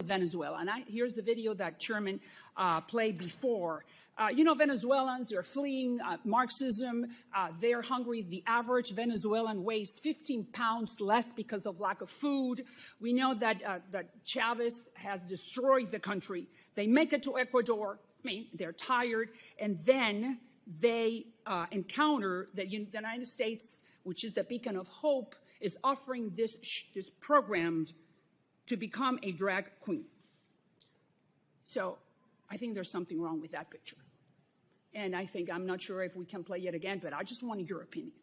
Venezuela. And here's the video that Chairman played before. Venezuelans, they're fleeing Marxism. They're hungry. The average Venezuelan weighs 15 pounds less because of lack of food. We know that Chavez has destroyed the country. They make it to Ecuador. They're tired. And then they encounter that the United States, which is the beacon of hope, is offering this program to become a drag queen. So I think there's something wrong with that picture. And I'm not sure if we can play it again, but I just wanted your opinion.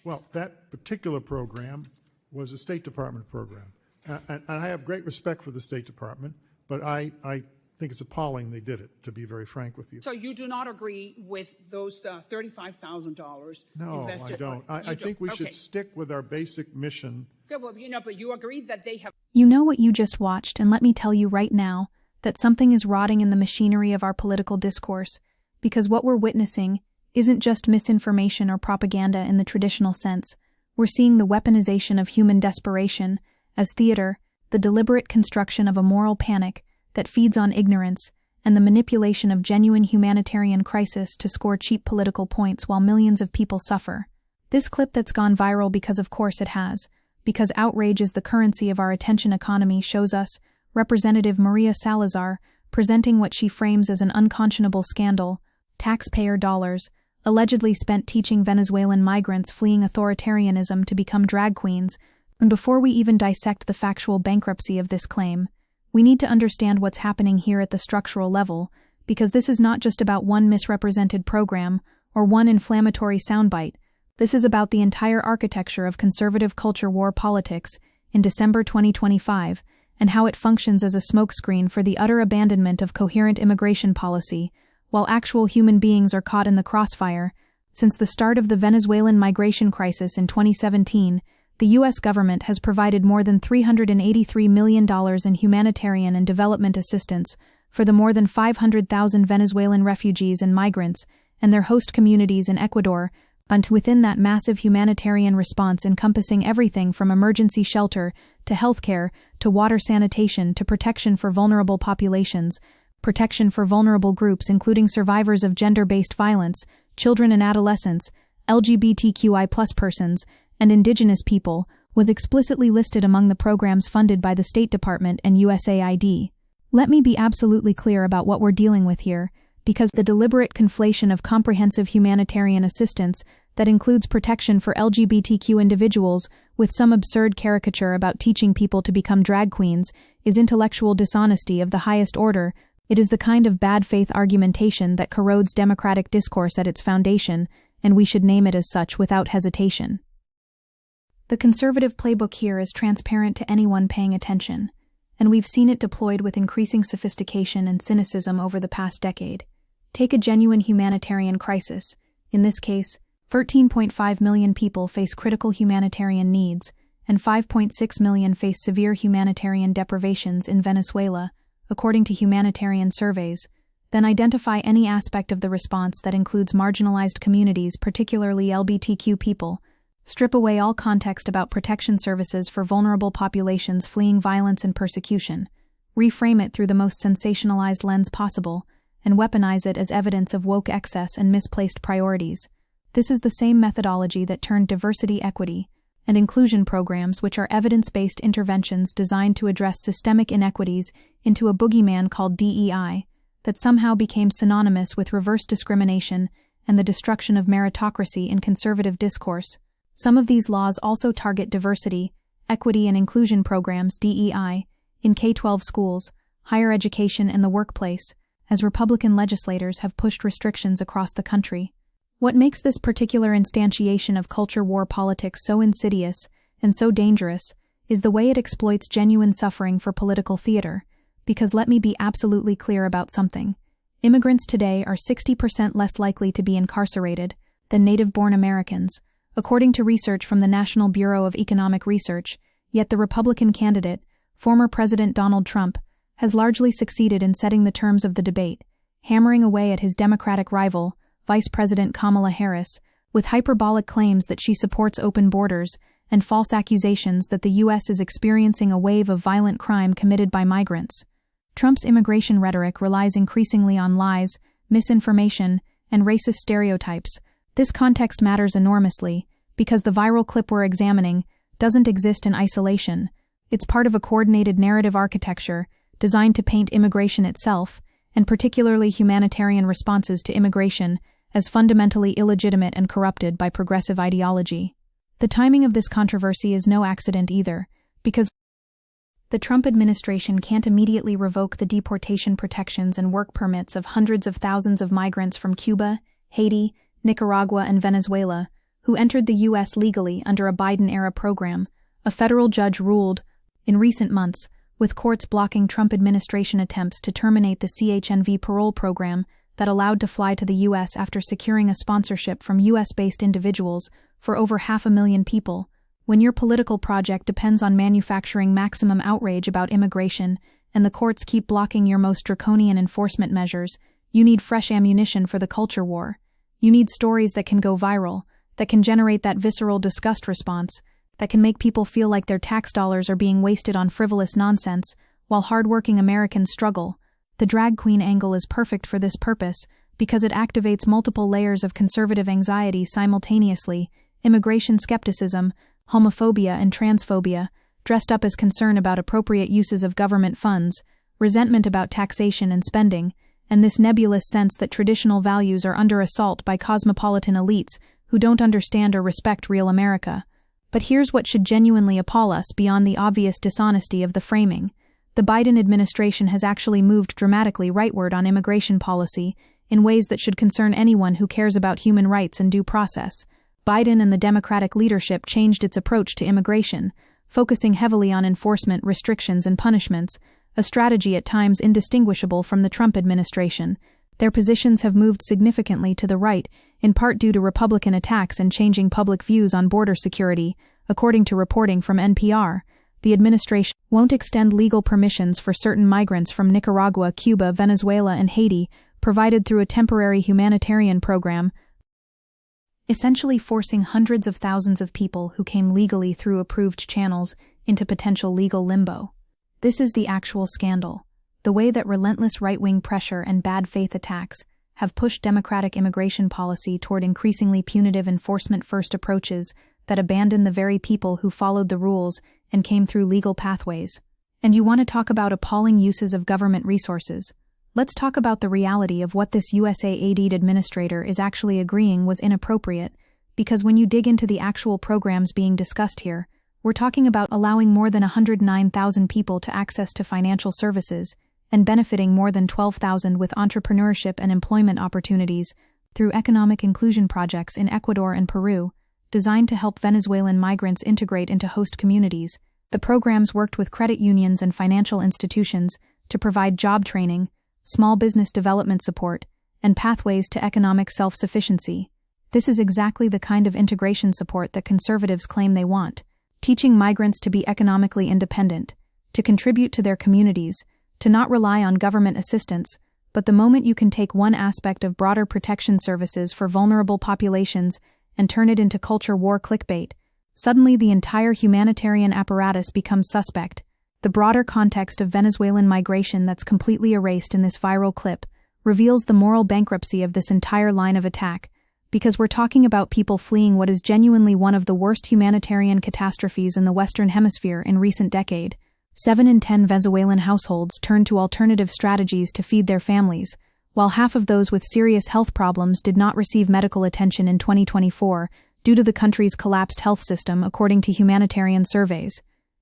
Well, that particular program was a State Department program. And I have great respect for the State Department, but I think it's appalling they did it, to be very frank with you. So you do not agree with those $35,000 No, invested? I don't. I think we should stick with our basic mission. Okay, well, but you agree that they have... You know what you just watched, and let me tell you right now that something is rotting in the machinery of our political discourse, because what we're witnessing isn't just misinformation or propaganda in the traditional sense. We're seeing the weaponization of human desperation as theater, the deliberate construction of a moral panic that feeds on ignorance, and the manipulation of genuine humanitarian crisis to score cheap political points while millions of people suffer. This clip that's gone viral because of course it has, because outrage is the currency of our attention economy, shows us Representative Maria Salazar presenting what she frames as an unconscionable scandal, taxpayer dollars, allegedly spent teaching Venezuelan migrants fleeing authoritarianism to become drag queens. And before we even dissect the factual bankruptcy of this claim, we need to understand what's happening here at the structural level, because this is not just about one misrepresented program or one inflammatory soundbite. This is about the entire architecture of conservative culture war politics in December 2025, and how it functions as a smokescreen for the utter abandonment of coherent immigration policy, while actual human beings are caught in the crossfire. Since the start of the Venezuelan migration crisis in 2017, the U.S. government has provided more than $383 million in humanitarian and development assistance for the more than 500,000 Venezuelan refugees and migrants and their host communities in Ecuador, and within that massive humanitarian response encompassing everything from emergency shelter to healthcare to water sanitation to protection for vulnerable populations, protection for vulnerable groups including survivors of gender-based violence, children and adolescents, LGBTQI+ persons, and indigenous people, was explicitly listed among the programs funded by the State Department and USAID. Let me be absolutely clear about what we're dealing with here, because the deliberate conflation of comprehensive humanitarian assistance that includes protection for LGBTQ individuals with some absurd caricature about teaching people to become drag queens is intellectual dishonesty of the highest order. It is the kind of bad faith argumentation that corrodes democratic discourse at its foundation, and we should name it as such without hesitation. The conservative playbook here is transparent to anyone paying attention, and we've seen it deployed with increasing sophistication and cynicism over the past decade. Take a genuine humanitarian crisis. In this case, 13.5 million people face critical humanitarian needs, and 5.6 million face severe humanitarian deprivations in Venezuela, according to humanitarian surveys. Then identify any aspect of the response that includes marginalized communities, particularly LGBTQ people. Strip away all context about protection services for vulnerable populations fleeing violence and persecution. Reframe it through the most sensationalized lens possible, and weaponize it as evidence of woke excess and misplaced priorities. This is the same methodology that turned diversity, equity, and inclusion programs, which are evidence-based interventions designed to address systemic inequities, into a boogeyman called DEI, that somehow became synonymous with reverse discrimination and the destruction of meritocracy in conservative discourse. Some of these laws also target diversity, equity and inclusion programs (DEI) in K-12 schools, higher education and the workplace, as Republican legislators have pushed restrictions across the country. What makes this particular instantiation of culture war politics so insidious and so dangerous is the way it exploits genuine suffering for political theater, because let me be absolutely clear about something. Immigrants today are 60% less likely to be incarcerated than native-born Americans, according to research from the National Bureau of Economic Research, yet the Republican candidate, former President Donald Trump, has largely succeeded in setting the terms of the debate, hammering away at his Democratic rival, Vice President Kamala Harris, with hyperbolic claims that she supports open borders and false accusations that the U.S. is experiencing a wave of violent crime committed by migrants. Trump's immigration rhetoric relies increasingly on lies, misinformation, and racist stereotypes. This context matters enormously, because the viral clip we're examining doesn't exist in isolation. It's part of a coordinated narrative architecture designed to paint immigration itself, and particularly humanitarian responses to immigration, as fundamentally illegitimate and corrupted by progressive ideology. The timing of this controversy is no accident either, because the Trump administration can't immediately revoke the deportation protections and work permits of hundreds of thousands of migrants from Cuba, Haiti, Nicaragua, and Venezuela, who entered the U.S. legally under a Biden-era program. A federal judge ruled in recent months, with courts blocking Trump administration attempts to terminate the CHNV parole program that allowed to fly to the U.S. after securing a sponsorship from U.S.-based individuals for over 500,000 people. When your political project depends on manufacturing maximum outrage about immigration and the courts keep blocking your most draconian enforcement measures, you need fresh ammunition for the culture war. You need stories that can go viral, that can generate that visceral disgust response, that can make people feel like their tax dollars are being wasted on frivolous nonsense while hardworking Americans struggle. The drag queen angle is perfect for this purpose because it activates multiple layers of conservative anxiety simultaneously: immigration skepticism, homophobia, and transphobia, dressed up as concern about appropriate uses of government funds, resentment about taxation and spending, and this nebulous sense that traditional values are under assault by cosmopolitan elites who don't understand or respect real America. But here's what should genuinely appall us beyond the obvious dishonesty of the framing. The Biden administration has actually moved dramatically rightward on immigration policy in ways that should concern anyone who cares about human rights and due process. Biden and the Democratic leadership changed its approach to immigration, focusing heavily on enforcement, restrictions, and punishments, a strategy at times indistinguishable from the Trump administration. Their positions have moved significantly to the right, in part due to Republican attacks and changing public views on border security. According to reporting from NPR, the administration won't extend legal permissions for certain migrants from Nicaragua, Cuba, Venezuela, and Haiti, provided through a temporary humanitarian program, essentially forcing hundreds of thousands of people who came legally through approved channels into potential legal limbo. This is the actual scandal. The way that relentless right-wing pressure and bad faith attacks have pushed Democratic immigration policy toward increasingly punitive enforcement-first approaches that abandon the very people who followed the rules and came through legal pathways. And you want to talk about appalling uses of government resources? Let's talk about the reality of what this USAID administrator is actually agreeing was inappropriate, because when you dig into the actual programs being discussed here, we're talking about allowing more than 109,000 people to access to financial services and benefiting more than 12,000 with entrepreneurship and employment opportunities through economic inclusion projects in Ecuador and Peru, designed to help Venezuelan migrants integrate into host communities. The programs worked with credit unions and financial institutions to provide job training, small business development support, and pathways to economic self-sufficiency. This is exactly the kind of integration support that conservatives claim they want, teaching migrants to be economically independent, to contribute to their communities, to not rely on government assistance. But the moment you can take one aspect of broader protection services for vulnerable populations and turn it into culture war clickbait, suddenly the entire humanitarian apparatus becomes suspect. The broader context of Venezuelan migration that's completely erased in this viral clip reveals the moral bankruptcy of this entire line of attack, because we're talking about people fleeing what is genuinely one of the worst humanitarian catastrophes in the Western Hemisphere in recent decade. 7 in 10 Venezuelan households turn to alternative strategies to feed their families, while half of those with serious health problems did not receive medical attention in 2024 due to the country's collapsed health system, according to humanitarian surveys.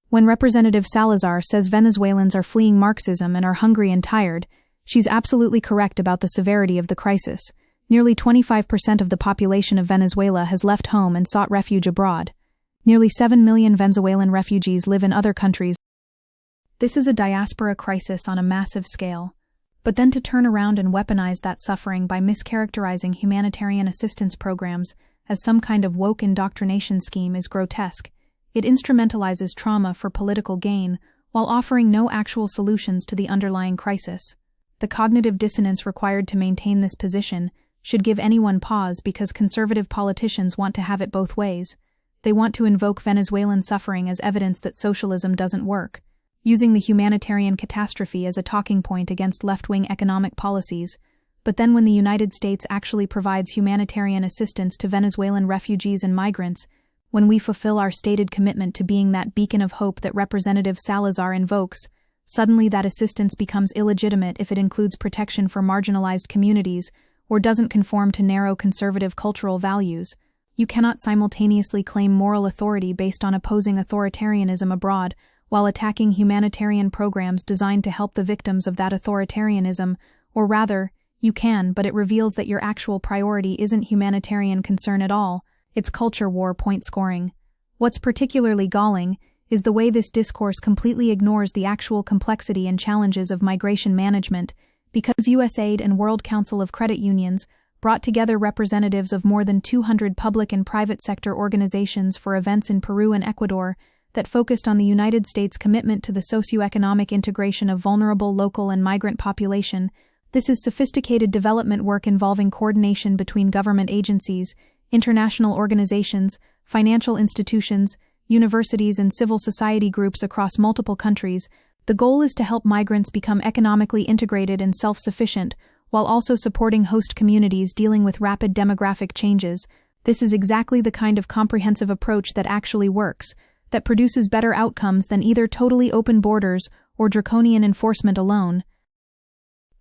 When Representative Salazar says Venezuelans are fleeing Marxism and are hungry and tired, she's absolutely correct about the severity of the crisis. Nearly 25% of the population of Venezuela has left home and sought refuge abroad. Nearly 7 million Venezuelan refugees live in other countries. This is a diaspora crisis on a massive scale. But then to turn around and weaponize that suffering by mischaracterizing humanitarian assistance programs as some kind of woke indoctrination scheme is grotesque. It instrumentalizes trauma for political gain while offering no actual solutions to the underlying crisis. The cognitive dissonance required to maintain this position should give anyone pause, because conservative politicians want to have it both ways. they want to invoke Venezuelan suffering as evidence that socialism doesn't work, using the humanitarian catastrophe as a talking point against left-wing economic policies. But then when the United States actually provides humanitarian assistance to Venezuelan refugees and migrants, when we fulfill our stated commitment to being that beacon of hope that Representative Salazar invokes, suddenly that assistance becomes illegitimate if it includes protection for marginalized communities or doesn't conform to narrow conservative cultural values. You cannot simultaneously claim moral authority based on opposing authoritarianism abroad while attacking humanitarian programs designed to help the victims of that authoritarianism, or rather, you can, but it reveals that your actual priority isn't humanitarian concern at all, it's culture war point scoring. What's particularly galling is the way this discourse completely ignores the actual complexity and challenges of migration management, because USAID and World Council of Credit Unions brought together representatives of more than 200 public and private sector organizations for events in Peru and Ecuador that focused on the United States' commitment to the socioeconomic integration of vulnerable local and migrant population. This is sophisticated development work involving coordination between government agencies, international organizations, financial institutions, universities, and civil society groups across multiple countries. The goal is to help migrants become economically integrated and self-sufficient, while also supporting host communities dealing with rapid demographic changes. This is exactly the kind of comprehensive approach that actually works, that produces better outcomes than either totally open borders or draconian enforcement alone.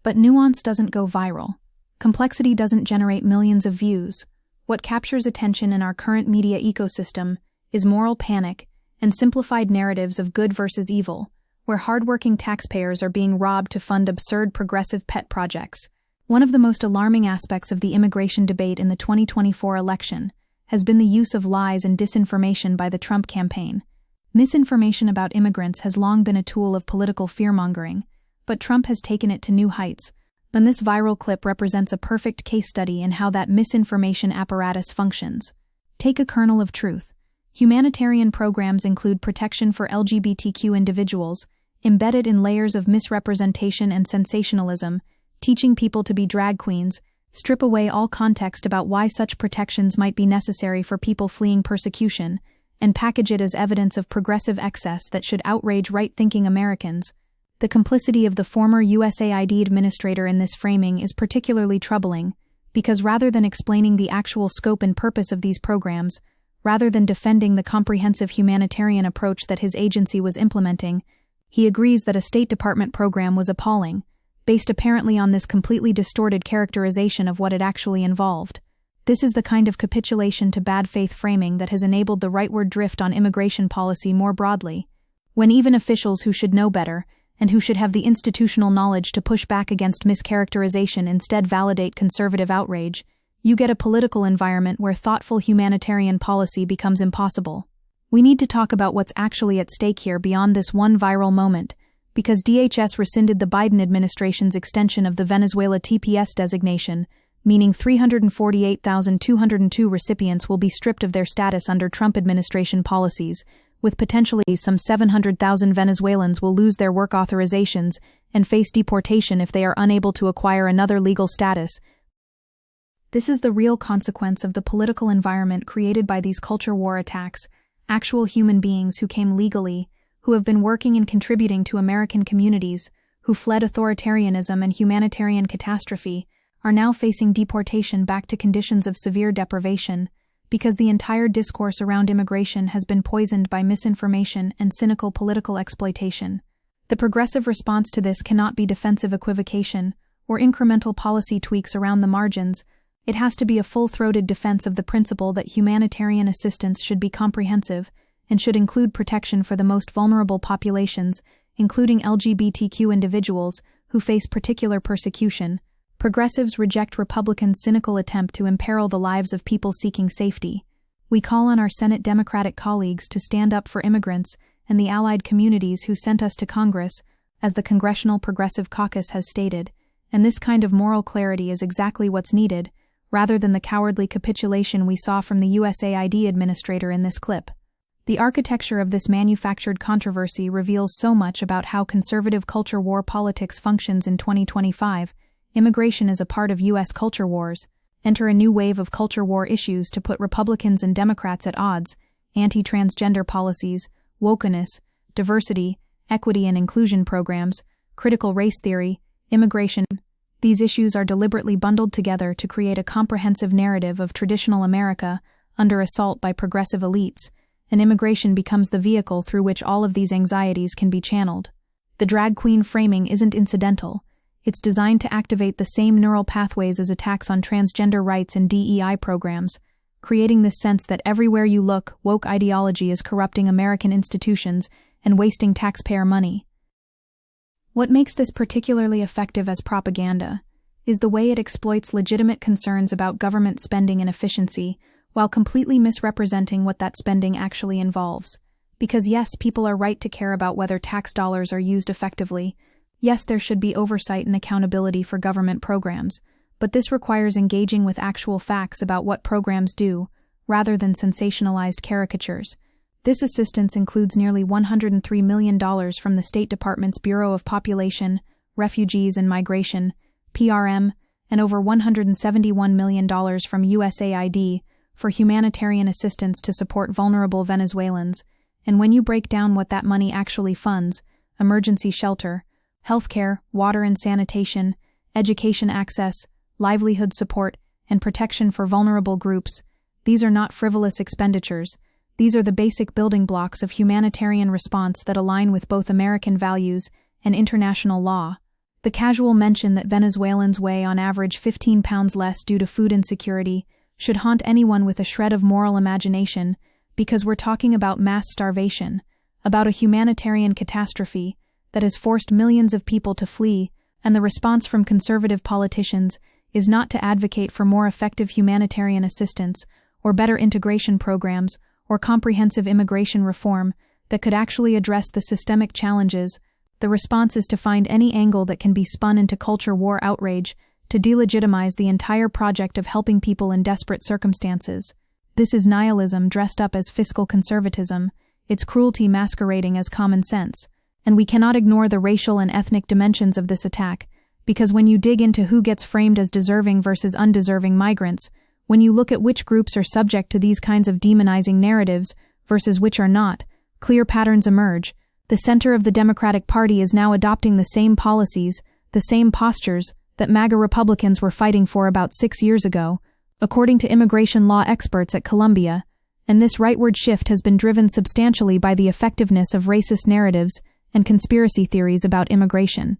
But nuance doesn't go viral. Complexity doesn't generate millions of views. What captures attention in our current media ecosystem is moral panic and simplified narratives of good versus evil, where hardworking taxpayers are being robbed to fund absurd progressive pet projects. One of the most alarming aspects of the immigration debate in the 2024 election has been the use of lies and disinformation by the Trump campaign. Misinformation about immigrants has long been a tool of political fearmongering, but Trump has taken it to new heights, and this viral clip represents a perfect case study in how that misinformation apparatus functions. Take a kernel of truth. Humanitarian programs include protection for LGBTQ individuals, embedded in layers of misrepresentation and sensationalism, teaching people to be drag queens, strip away all context about why such protections might be necessary for people fleeing persecution, and package it as evidence of progressive excess that should outrage right-thinking Americans. The complicity of the former USAID administrator in this framing is particularly troubling, because rather than explaining the actual scope and purpose of these programs, rather than defending the comprehensive humanitarian approach that his agency was implementing, he agrees that a State Department program was appalling, based apparently on this completely distorted characterization of what it actually involved. This is the kind of capitulation to bad faith framing that has enabled the rightward drift on immigration policy more broadly. When even officials who should know better, and who should have the institutional knowledge to push back against mischaracterization instead validate conservative outrage, you get a political environment where thoughtful humanitarian policy becomes impossible. We need to talk about what's actually at stake here beyond this one viral moment, because DHS rescinded the Biden administration's extension of the Venezuela TPS designation, meaning 348,202 recipients will be stripped of their status under Trump administration policies, with potentially some 700,000 Venezuelans will lose their work authorizations and face deportation if they are unable to acquire another legal status. This is the real consequence of the political environment created by these culture war attacks. Actual human beings who came legally, who have been working and contributing to American communities, who fled authoritarianism and humanitarian catastrophe, are now facing deportation back to conditions of severe deprivation, because the entire discourse around immigration has been poisoned by misinformation and cynical political exploitation. The progressive response to this cannot be defensive equivocation or incremental policy tweaks around the margins. It has to be a full-throated defense of the principle that humanitarian assistance should be comprehensive and should include protection for the most vulnerable populations, including LGBTQ individuals who face particular persecution. Progressives reject Republicans' cynical attempt to imperil the lives of people seeking safety. We call on our Senate Democratic colleagues to stand up for immigrants and the allied communities who sent us to Congress, as the Congressional Progressive Caucus has stated, and this kind of moral clarity is exactly what's needed, rather than the cowardly capitulation we saw from the USAID administrator in this clip. The architecture of this manufactured controversy reveals so much about how conservative culture war politics functions in 2025. Immigration is a part of U.S. culture wars. Enter a new wave of culture war issues to put Republicans and Democrats at odds. anti-transgender policies, wokeness, diversity, equity and inclusion programs, critical race theory, immigration. These issues are deliberately bundled together to create a comprehensive narrative of traditional America under assault by progressive elites, and immigration becomes the vehicle through which all of these anxieties can be channeled. The drag queen framing isn't incidental. It's designed to activate the same neural pathways as attacks on transgender rights and DEI programs, creating this sense that everywhere you look, woke ideology is corrupting American institutions and wasting taxpayer money. What makes this particularly effective as propaganda is the way it exploits legitimate concerns about government spending and efficiency while completely misrepresenting what that spending actually involves. Because yes, people are right to care about whether tax dollars are used effectively. Yes, there should be oversight and accountability for government programs, but this requires engaging with actual facts about what programs do, rather than sensationalized caricatures. This assistance includes nearly $103 million from the State Department's Bureau of Population, Refugees and Migration, PRM, and over $171 million from USAID for humanitarian assistance to support vulnerable Venezuelans. And when you break down what that money actually funds, emergency shelter, healthcare, water and sanitation, education access, livelihood support, and protection for vulnerable groups, these are not frivolous expenditures. These are the basic building blocks of humanitarian response that align with both American values and international law. The casual mention that Venezuelans weigh on average 15 pounds less due to food insecurity should haunt anyone with a shred of moral imagination, because we're talking about mass starvation, about a humanitarian catastrophe that has forced millions of people to flee, and the response from conservative politicians is not to advocate for more effective humanitarian assistance or better integration programs or comprehensive immigration reform that could actually address the systemic challenges. The response is to find any angle that can be spun into culture war outrage to delegitimize the entire project of helping people in desperate circumstances. This is nihilism dressed up as fiscal conservatism, its cruelty masquerading as common sense. And we cannot ignore the racial and ethnic dimensions of this attack, because when you dig into who gets framed as deserving versus undeserving migrants, when you look at which groups are subject to these kinds of demonizing narratives versus which are not, clear patterns emerge. The center of the Democratic Party is now adopting the same policies, the same postures that MAGA Republicans were fighting for about 6 years ago, according to immigration law experts at Columbia, and this rightward shift has been driven substantially by the effectiveness of racist narratives and conspiracy theories about immigration.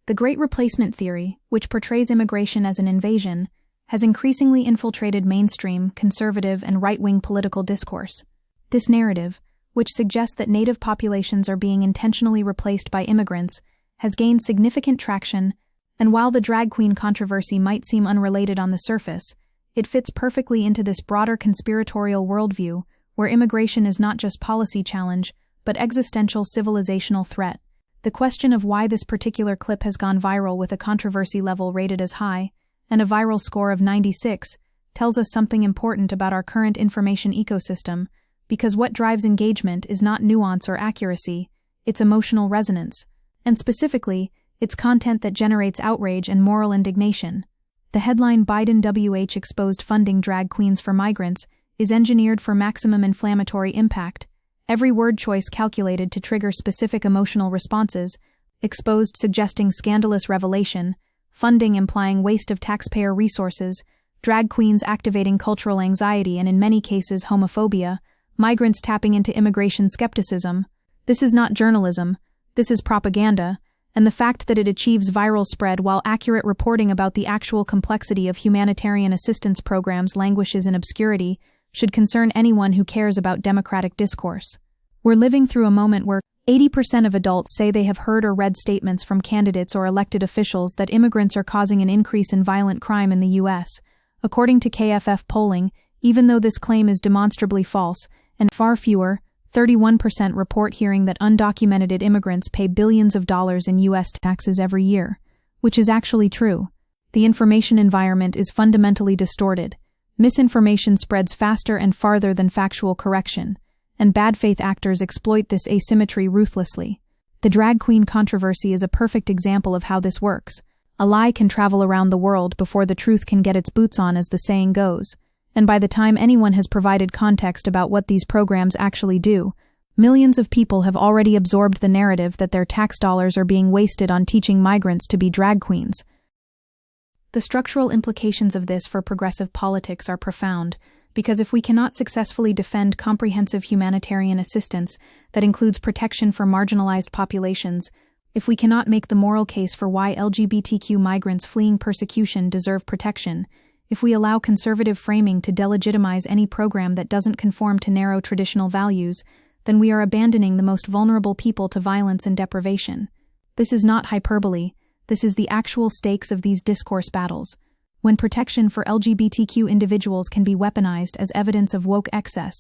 The Great Replacement theory, which portrays immigration as an invasion, has increasingly infiltrated mainstream, conservative, and right-wing political discourse. This narrative, which suggests that native populations are being intentionally replaced by immigrants, has gained significant traction, and while the drag queen controversy might seem unrelated on the surface, it fits perfectly into this broader conspiratorial worldview where immigration is not just policy challenge, but existential civilizational threat. The question of why this particular clip has gone viral with a controversy level rated as high, and a viral score of 96, tells us something important about our current information ecosystem, because what drives engagement is not nuance or accuracy, it's emotional resonance, and specifically, it's content that generates outrage and moral indignation. The headline "Biden WH exposed funding drag queens for migrants" is engineered for maximum inflammatory impact, every word choice calculated to trigger specific emotional responses, exposed suggesting scandalous revelation, funding implying waste of taxpayer resources, drag queens activating cultural anxiety and in many cases homophobia, migrants tapping into immigration skepticism. This is not journalism, this is propaganda, and the fact that it achieves viral spread while accurate reporting about the actual complexity of humanitarian assistance programs languishes in obscurity should concern anyone who cares about democratic discourse. We're living through a moment where 80% of adults say they have heard or read statements from candidates or elected officials that immigrants are causing an increase in violent crime in the U.S., according to KFF polling, even though this claim is demonstrably false, and far fewer, 31% report hearing that undocumented immigrants pay billions of dollars in U.S. taxes every year, which is actually true. The information environment is fundamentally distorted. Misinformation spreads faster and farther than factual correction, and bad faith actors exploit this asymmetry ruthlessly. The drag queen controversy is a perfect example of how this works. A lie can travel around the world before the truth can get its boots on, as the saying goes, And by the time anyone has provided context about what these programs actually do, millions of people have already absorbed the narrative that their tax dollars are being wasted on teaching migrants to be drag queens. The structural implications of this for progressive politics are profound, because if we cannot successfully defend comprehensive humanitarian assistance that includes protection for marginalized populations, if we cannot make the moral case for why LGBTQ migrants fleeing persecution deserve protection, if we allow conservative framing to delegitimize any program that doesn't conform to narrow traditional values, then we are abandoning the most vulnerable people to violence and deprivation. This is not hyperbole. This is the actual stakes of these discourse battles. When protection for LGBTQ individuals can be weaponized as evidence of woke excess,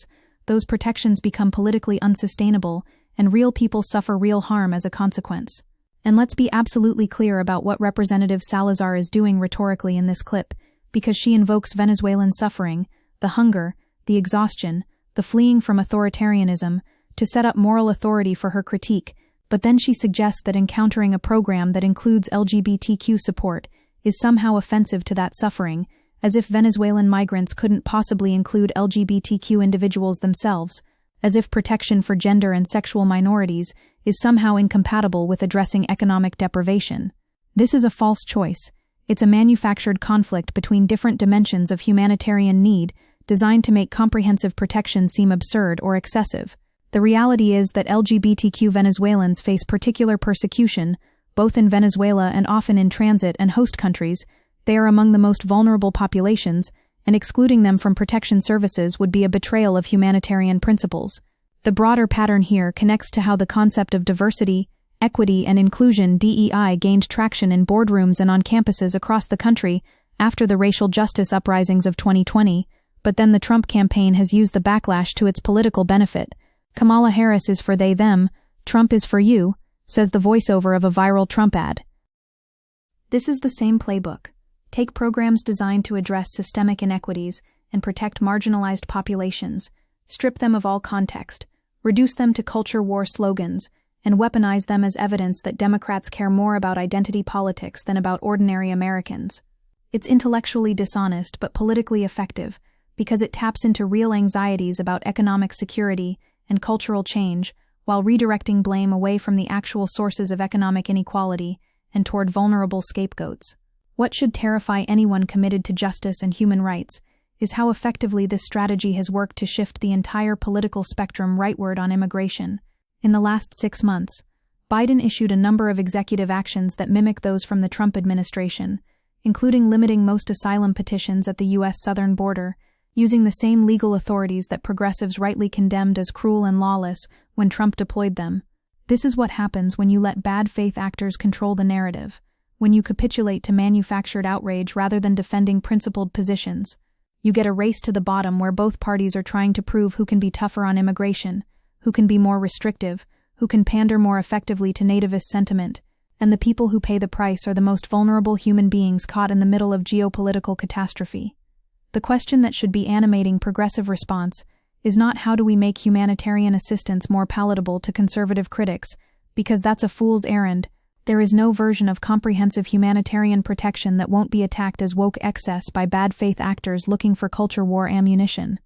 those protections become politically unsustainable, and real people suffer real harm as a consequence. And let's be absolutely clear about what Representative Salazar is doing rhetorically in this clip, because she invokes Venezuelan suffering, the hunger, the exhaustion, the fleeing from authoritarianism, to set up moral authority for her critique, but then she suggests that encountering a program that includes LGBTQ support is somehow offensive to that suffering, as if Venezuelan migrants couldn't possibly include LGBTQ individuals themselves, as if protection for gender and sexual minorities is somehow incompatible with addressing economic deprivation. This is a false choice. It's a manufactured conflict between different dimensions of humanitarian need designed to make comprehensive protection seem absurd or excessive. The reality is that LGBTQ Venezuelans face particular persecution, both in Venezuela and often in transit and host countries. They are among the most vulnerable populations, and excluding them from protection services would be a betrayal of humanitarian principles. The broader pattern here connects to how the concept of diversity, equity, and inclusion (DEI) gained traction in boardrooms and on campuses across the country after the racial justice uprisings of 2020, but then the Trump campaign has used the backlash to its political benefit. Kamala Harris is for they them, Trump is for you, says the voiceover of a viral Trump ad. This is the same playbook. Take programs designed to address systemic inequities and protect marginalized populations, strip them of all context, reduce them to culture war slogans, and weaponize them as evidence that Democrats care more about identity politics than about ordinary Americans. It's intellectually dishonest but politically effective because it taps into real anxieties about economic security and cultural change while redirecting blame away from the actual sources of economic inequality and toward vulnerable scapegoats. What should terrify anyone committed to justice and human rights is how effectively this strategy has worked to shift the entire political spectrum rightward on immigration. In the last 6 months, Biden issued a number of executive actions that mimic those from the Trump administration, including limiting most asylum petitions at the U.S. southern border, using the same legal authorities that progressives rightly condemned as cruel and lawless when Trump deployed them. This is what happens when you let bad faith actors control the narrative, when you capitulate to manufactured outrage rather than defending principled positions. You get a race to the bottom where both parties are trying to prove who can be tougher on immigration, who can be more restrictive, who can pander more effectively to nativist sentiment, and the people who pay the price are the most vulnerable human beings caught in the middle of geopolitical catastrophe. The question that should be animating progressive response is not how do we make humanitarian assistance more palatable to conservative critics, because that's a fool's errand. There is no version of comprehensive humanitarian protection that won't be attacked as woke excess by bad faith actors looking for culture war ammunition.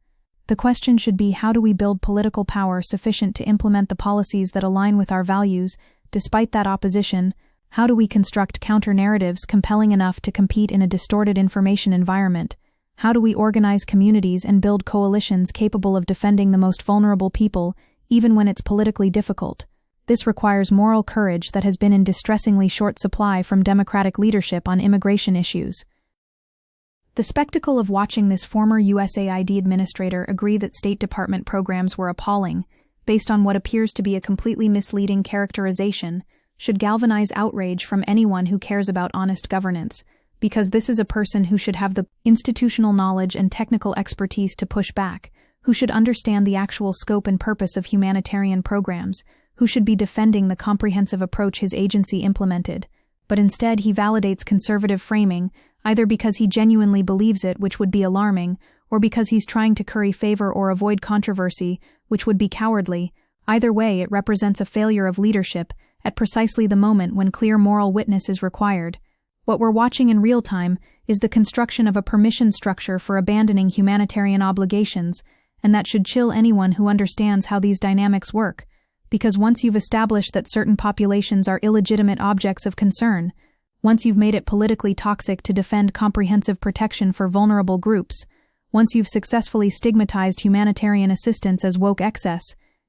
The question should be how do we build political power sufficient to implement the policies that align with our values, despite that opposition? How do we construct counter-narratives compelling enough to compete in a distorted information environment? How do we organize communities and build coalitions capable of defending the most vulnerable people, even when it's politically difficult? This requires moral courage that has been in distressingly short supply from Democratic leadership on immigration issues. The spectacle of watching this former USAID administrator agree that State Department programs were appalling, based on what appears to be a completely misleading characterization, should galvanize outrage from anyone who cares about honest governance, because this is a person who should have the institutional knowledge and technical expertise to push back, who should understand the actual scope and purpose of humanitarian programs, who should be defending the comprehensive approach his agency implemented. But instead he validates conservative framing, either because he genuinely believes it, which would be alarming, or because he's trying to curry favor or avoid controversy, which would be cowardly. Either way, it represents a failure of leadership at precisely the moment when clear moral witness is required. What we're watching in real time is the construction of a permission structure for abandoning humanitarian obligations, and that should chill anyone who understands how these dynamics work, because once you've established that certain populations are illegitimate objects of concern, once you've made it politically toxic to defend comprehensive protection for vulnerable groups, once you've successfully stigmatized humanitarian assistance as woke excess,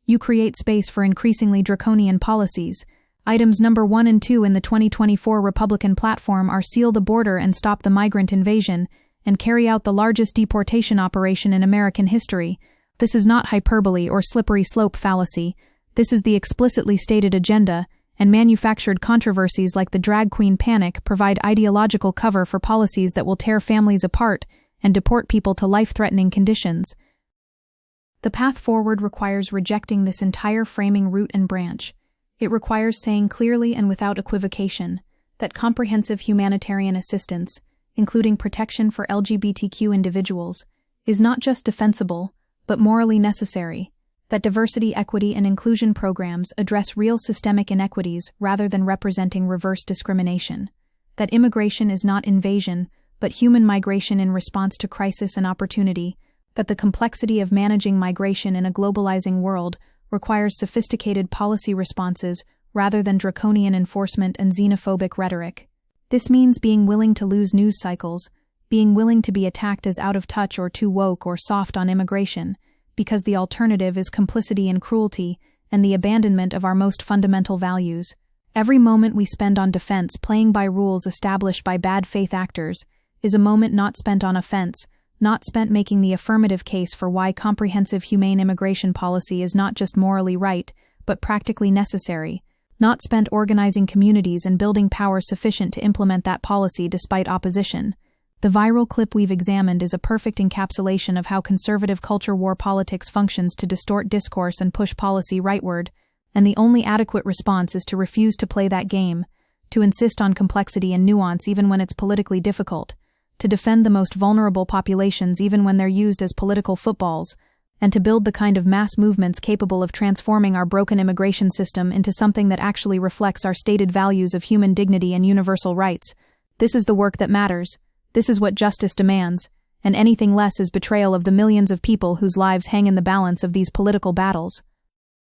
you create space for increasingly draconian policies. Items number 1 and 2 in the 2024 Republican platform are seal the border and stop the migrant invasion, and carry out the largest deportation operation in American history. This is not hyperbole or slippery slope fallacy. This is the explicitly stated agenda, and manufactured controversies like the drag queen panic provide ideological cover for policies that will tear families apart and deport people to life-threatening conditions. The path forward requires rejecting this entire framing root and branch. It requires saying clearly and without equivocation that comprehensive humanitarian assistance, including protection for LGBTQ individuals, is not just defensible, but morally necessary, that diversity, equity, and inclusion programs address real systemic inequities rather than representing reverse discrimination, that immigration is not invasion, but human migration in response to crisis and opportunity, that the complexity of managing migration in a globalizing world requires sophisticated policy responses rather than draconian enforcement and xenophobic rhetoric. This means being willing to lose news cycles, being willing to be attacked as out of touch or too woke or soft on immigration, because the alternative is complicity in cruelty and the abandonment of our most fundamental values. Every moment we spend on defense, playing by rules established by bad faith actors, is a moment not spent on offense, not spent making the affirmative case for why comprehensive humane immigration policy is not just morally right, but practically necessary, not spent organizing communities and building power sufficient to implement that policy despite opposition. The viral clip we've examined is a perfect encapsulation of how conservative culture war politics functions to distort discourse and push policy rightward, and the only adequate response is to refuse to play that game, to insist on complexity and nuance even when it's politically difficult, to defend the most vulnerable populations even when they're used as political footballs, and to build the kind of mass movements capable of transforming our broken immigration system into something that actually reflects our stated values of human dignity and universal rights. This is the work that matters. This is what justice demands, and anything less is betrayal of the millions of people whose lives hang in the balance of these political battles.